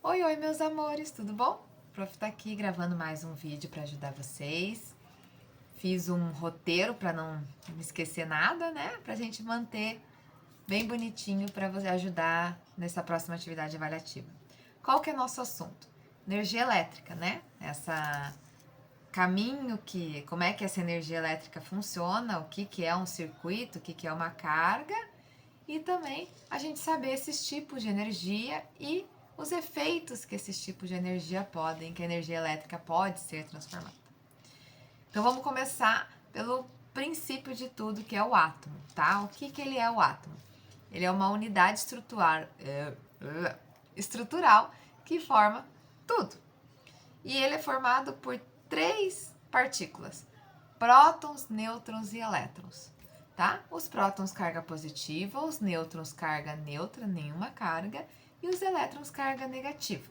Oi, oi, meus amores, tudo bom? O Prof tá aqui gravando mais um vídeo para ajudar vocês. Fiz um roteiro para não me esquecer nada, né? Pra gente manter bem bonitinho para você ajudar nessa próxima atividade avaliativa. Qual que é nosso assunto? Energia elétrica, né? Essa caminho como é que essa energia elétrica funciona, o que é um circuito, o que é uma carga, e também a gente saber esses tipos de energia e os efeitos que esses tipos de energia podem, que a energia elétrica pode ser transformada. Então vamos começar pelo princípio de tudo, que é o átomo, tá? O que ele é o átomo? Ele é uma unidade estrutural que forma tudo. E ele é formado por três partículas: prótons, nêutrons e elétrons, tá? Os prótons carga positiva, os nêutrons carga neutra, nenhuma carga, e os elétrons carga negativa.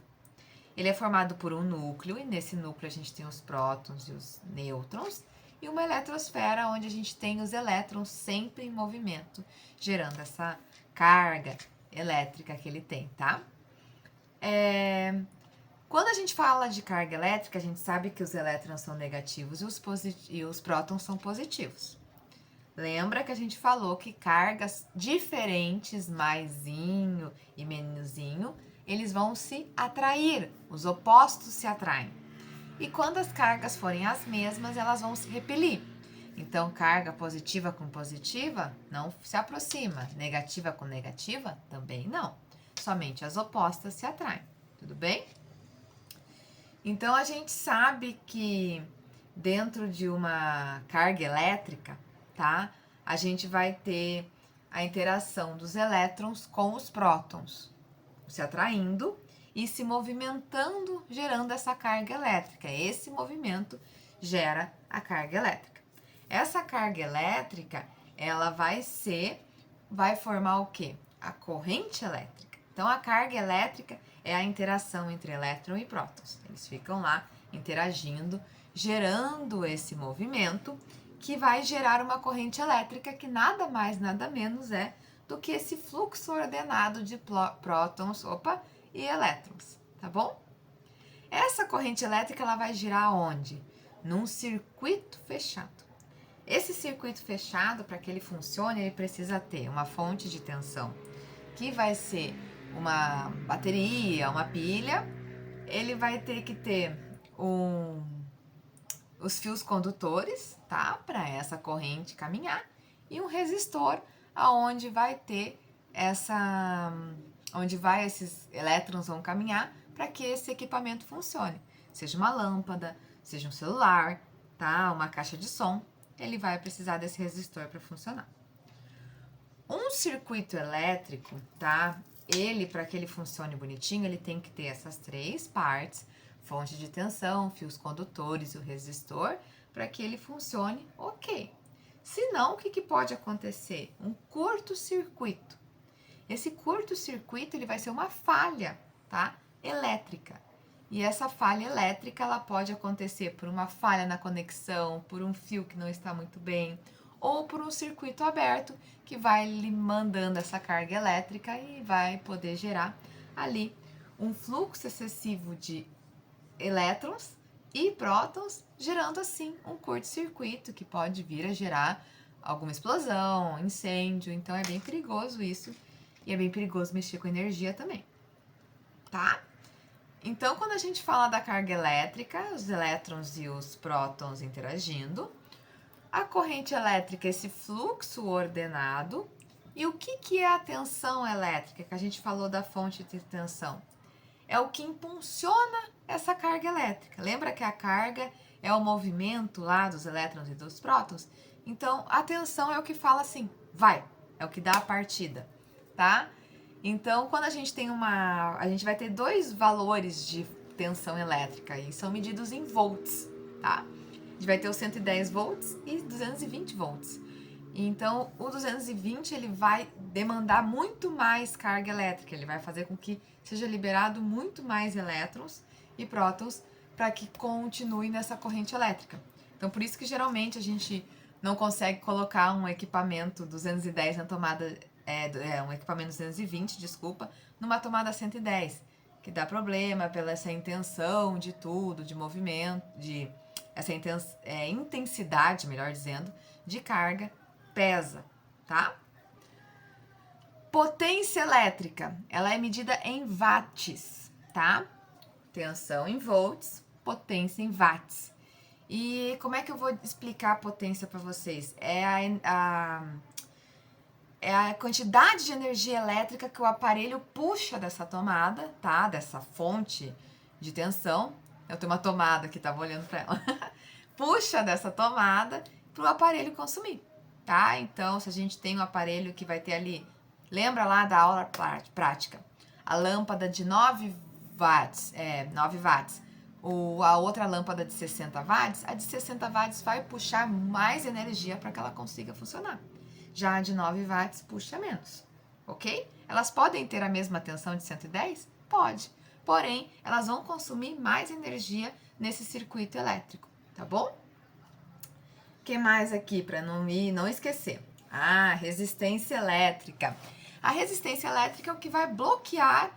Ele é formado por um núcleo, e nesse núcleo a gente tem os prótons e os nêutrons, e uma eletrosfera onde a gente tem os elétrons sempre em movimento, gerando essa carga elétrica que ele tem, tá? Quando a gente fala de carga elétrica, a gente sabe que os elétrons são negativos e os prótons são positivos. Lembra que a gente falou que cargas diferentes, maisinho e menusinho, eles vão se atrair, os opostos se atraem. E quando as cargas forem as mesmas, elas vão se repelir. Então, carga positiva com positiva não se aproxima, negativa com negativa também não. Somente as opostas se atraem, tudo bem? Então, a gente sabe que dentro de uma carga elétrica, tá? A gente vai ter a interação dos elétrons com os prótons, se atraindo e se movimentando, gerando essa carga elétrica. Esse movimento gera a carga elétrica. Essa carga elétrica, ela vai formar o quê? A corrente elétrica. Então, a carga elétrica é a interação entre elétron e prótons. Eles ficam lá interagindo, gerando esse movimento que vai gerar uma corrente elétrica que nada mais, nada menos é do que esse fluxo ordenado de prótons, e elétrons, tá bom? Essa corrente elétrica ela vai girar onde? Num circuito fechado. Esse circuito fechado, para que ele funcione, ele precisa ter uma fonte de tensão, que vai ser uma bateria, uma pilha. Ele vai ter que ter os fios condutores, tá? Para essa corrente caminhar, e um resistor aonde vai ter onde esses elétrons vão caminhar para que esse equipamento funcione. Seja uma lâmpada, seja um celular, tá? Uma caixa de som, ele vai precisar desse resistor para funcionar. Um circuito elétrico, tá? Para que ele funcione bonitinho, ele tem que ter essas três partes: fonte de tensão, fios condutores e o resistor, para que ele funcione ok. Se não, o que pode acontecer? Um curto-circuito. Esse curto-circuito ele vai ser uma falha, tá? Elétrica. E essa falha elétrica ela pode acontecer por uma falha na conexão, por um fio que não está muito bem, ou por um circuito aberto que vai lhe mandando essa carga elétrica e vai poder gerar ali um fluxo excessivo de elétrons e prótons, gerando assim um curto-circuito que pode vir a gerar alguma explosão, incêndio. Então é bem perigoso isso, e é bem perigoso mexer com energia também, tá? Então, quando a gente fala da carga elétrica, os elétrons e os prótons interagindo, a corrente elétrica, esse fluxo ordenado. E o que é a tensão elétrica? Que a gente falou da fonte de tensão. É o que impulsiona essa carga elétrica. Lembra que a carga é o movimento lá dos elétrons e dos prótons? Então, a tensão é o que fala assim, vai, é o que dá a partida, tá? Então, quando a gente tem a gente vai ter dois valores de tensão elétrica e são medidos em volts, tá? A gente vai ter os 110 volts e 220 volts. Então, o 220 ele vai demandar muito mais carga elétrica, ele vai fazer com que seja liberado muito mais elétrons e prótons para que continue nessa corrente elétrica. Então, por isso que geralmente a gente não consegue colocar um equipamento 210 na tomada, um equipamento 220, desculpa, numa tomada 110. que dá problema pela essa intenção de tudo, de movimento, de essa intensidade, melhor dizendo, de carga pesa, tá? Potência elétrica, ela é medida em watts, tá? Tensão em volts, potência em watts. E como é que eu vou explicar a potência para vocês? É a quantidade de energia elétrica que o aparelho puxa dessa tomada, tá? Dessa fonte de tensão. Eu tenho uma tomada aqui, tava olhando para ela. Puxa dessa tomada para o aparelho consumir, tá? Então, se a gente tem um aparelho que vai ter ali, lembra lá da aula prática, a lâmpada de 9 watts, 9 watts, a outra lâmpada de 60 watts, a de 60 watts vai puxar mais energia para que ela consiga funcionar. Já a de 9 watts puxa menos, ok? Elas podem ter a mesma tensão de 110? Pode. Porém, elas vão consumir mais energia nesse circuito elétrico, tá bom? O que mais aqui para não esquecer? Resistência elétrica. A resistência elétrica é o que vai bloquear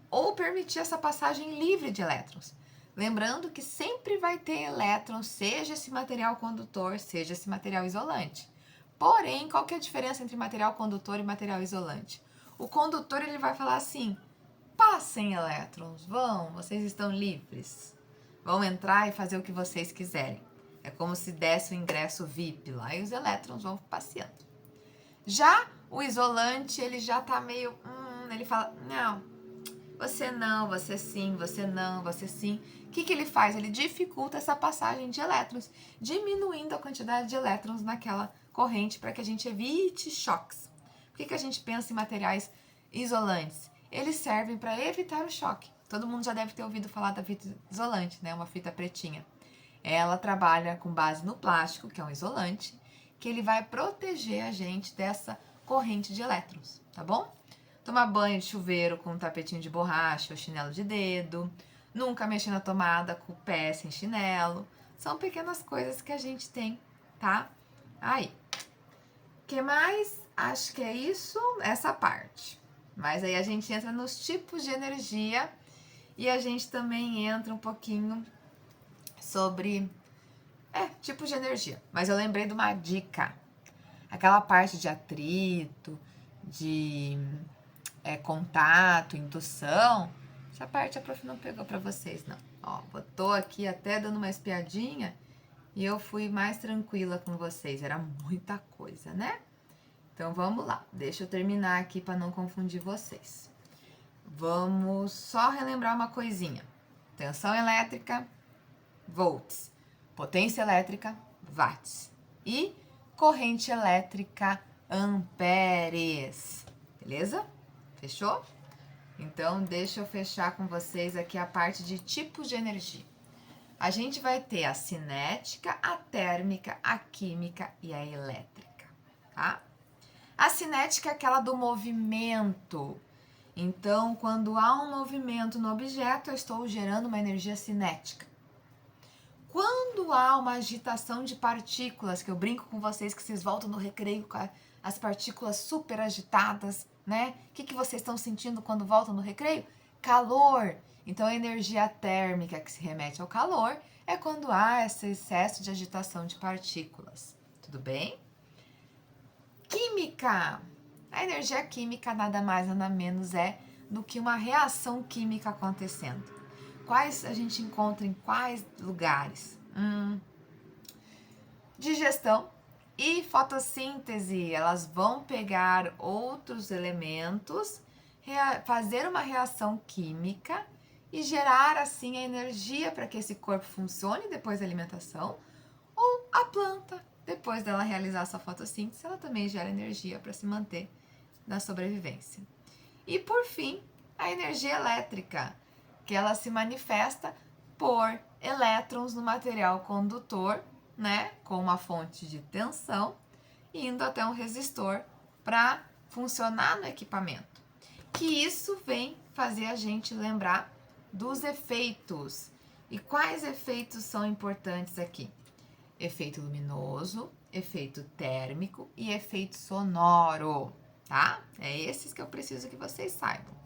ou permitir essa passagem livre de elétrons. Lembrando que sempre vai ter elétrons, seja esse material condutor, seja esse material isolante. Porém, qual que é a diferença entre material condutor e material isolante? O condutor ele vai falar assim: passem elétrons, vocês estão livres. Vão entrar e fazer o que vocês quiserem. É como se desse o ingresso VIP lá e os elétrons vão passeando. Já o isolante, ele já tá meio... ele fala, não, você sim, você não, você sim. O que ele faz? Ele dificulta essa passagem de elétrons, diminuindo a quantidade de elétrons naquela corrente para que a gente evite choques. Por que a gente pensa em materiais isolantes? Eles servem para evitar o choque. Todo mundo já deve ter ouvido falar da fita isolante, né? Uma fita pretinha. Ela trabalha com base no plástico, que é um isolante, que ele vai proteger a gente dessa corrente de elétrons, tá bom? Tomar banho de chuveiro com um tapetinho de borracha ou chinelo de dedo, nunca mexer na tomada com o pé sem chinelo, são pequenas coisas que a gente tem, tá? Aí, o que mais? Acho que é isso, essa parte. Mas aí a gente entra nos tipos de energia e a gente também entra um pouquinho sobre tipos de energia. Mas eu lembrei de uma dica. Aquela parte de atrito, de contato, indução, essa parte a prof não pegou para vocês, não. Ó, botou aqui até dando uma espiadinha e eu fui mais tranquila com vocês. Era muita coisa, né? Então vamos lá. Deixa eu terminar aqui para não confundir vocês. Vamos só relembrar uma coisinha. Tensão elétrica, volts. Potência elétrica, watts. E corrente elétrica, amperes. Beleza? Fechou? Então, deixa eu fechar com vocês aqui a parte de tipos de energia. A gente vai ter a cinética, a térmica, a química e a elétrica, tá? A cinética é aquela do movimento. Então, quando há um movimento no objeto, eu estou gerando uma energia cinética. Quando há uma agitação de partículas, que eu brinco com vocês que vocês voltam no recreio com as partículas super agitadas, né? O que vocês estão sentindo quando voltam no recreio? Calor. Então, a energia térmica, que se remete ao calor, é quando há esse excesso de agitação de partículas. Tudo bem? Química. A energia química nada mais nada menos é do que uma reação química acontecendo. Quais a gente encontra em quais lugares? Digestão e fotossíntese. Elas vão pegar outros elementos, fazer uma reação química e gerar assim a energia para que esse corpo funcione depois da alimentação. Ou a planta, depois dela realizar sua fotossíntese, ela também gera energia para se manter na sobrevivência. E por fim, a energia elétrica, que ela se manifesta por elétrons no material condutor, né, com uma fonte de tensão, indo até um resistor para funcionar no equipamento. Que isso vem fazer a gente lembrar dos efeitos. E quais efeitos são importantes aqui? Efeito luminoso, efeito térmico e efeito sonoro, tá? É esses que eu preciso que vocês saibam.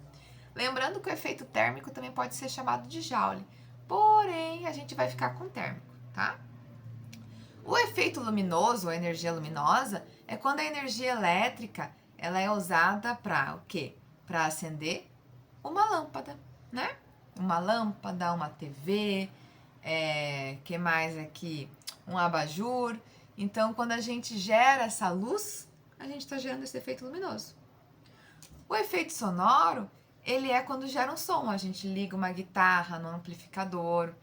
Lembrando que o efeito térmico também pode ser chamado de Joule, porém a gente vai ficar com térmico, tá? O efeito luminoso, ou energia luminosa, é quando a energia elétrica ela é usada para o quê? Para acender uma lâmpada, né? Uma lâmpada, uma TV, que mais aqui? Um abajur. Então, quando a gente gera essa luz, a gente está gerando esse efeito luminoso. O efeito sonoro, ele é quando gera um som. A gente liga uma guitarra no amplificador,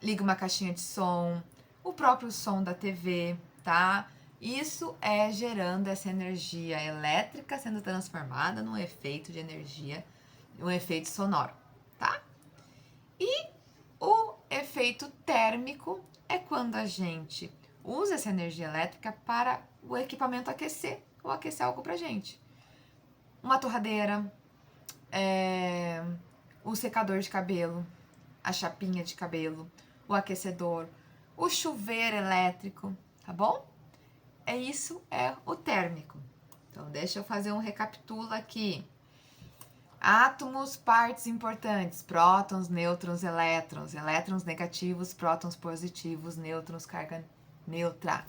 liga uma caixinha de som, o próprio som da TV, tá? Isso é gerando essa energia elétrica sendo transformada num efeito de energia, um efeito sonoro, tá? E o efeito térmico é quando a gente usa essa energia elétrica para o equipamento aquecer ou aquecer algo pra gente. Uma torradeira, o secador de cabelo, a chapinha de cabelo, o aquecedor, o chuveiro elétrico, tá bom? Isso é o térmico. Então, deixa eu fazer um recapitulo aqui. Átomos, partes importantes: prótons, nêutrons, elétrons. Elétrons negativos, prótons positivos, nêutrons, carga neutra.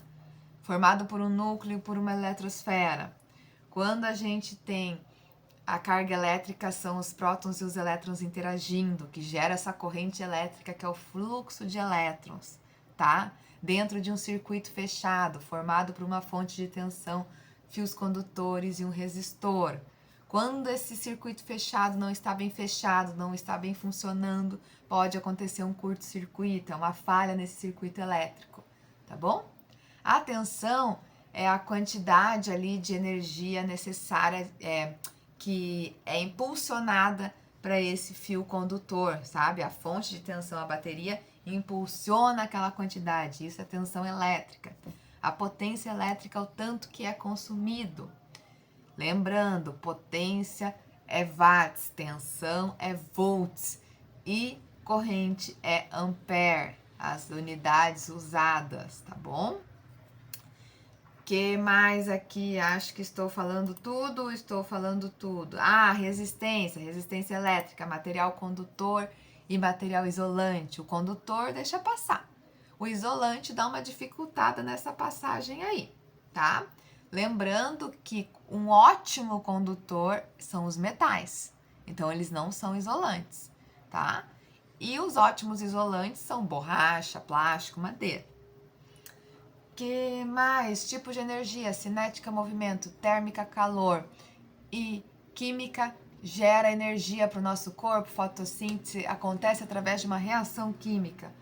Formado por um núcleo e por uma eletrosfera. Quando a gente tem a carga elétrica, são os prótons e os elétrons interagindo, que gera essa corrente elétrica, que é o fluxo de elétrons, tá? Dentro de um circuito fechado, formado por uma fonte de tensão, fios condutores e um resistor. Quando esse circuito fechado não está bem fechado, não está bem funcionando, pode acontecer um curto-circuito, é uma falha nesse circuito elétrico, tá bom? A tensão é a quantidade ali de energia necessária, que é impulsionada para esse fio condutor, sabe? A fonte de tensão, a bateria, impulsiona aquela quantidade. Isso é tensão elétrica. A potência elétrica é o tanto que é consumido. Lembrando, potência é watts, tensão é volts e corrente é ampere, as unidades usadas, tá bom? Que mais aqui? Acho que estou falando tudo. Resistência elétrica, material condutor e material isolante. O condutor deixa passar. O isolante dá uma dificultada nessa passagem aí, tá? Lembrando que um ótimo condutor são os metais. Então, eles não são isolantes, tá? E os ótimos isolantes são borracha, plástico, madeira. Que mais? Tipo de energia: cinética, movimento, térmica, calor, e química gera energia para o nosso corpo. Fotossíntese acontece através de uma reação química.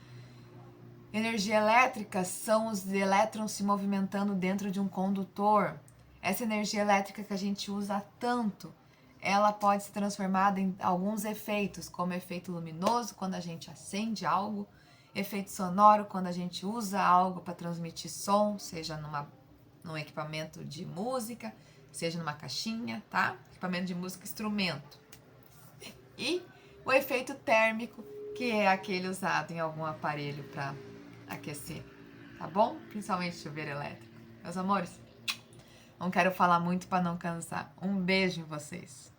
Energia elétrica são os elétrons se movimentando dentro de um condutor. Essa energia elétrica que a gente usa tanto, ela pode ser transformada em alguns efeitos, como efeito luminoso, quando a gente acende algo, efeito sonoro, quando a gente usa algo para transmitir som, seja num equipamento de música, seja numa caixinha, tá? Equipamento de música, instrumento. E o efeito térmico, que é aquele usado em algum aparelho para aquecer, tá bom? Principalmente chuveiro elétrico. Meus amores, não quero falar muito para não cansar. Um beijo em vocês.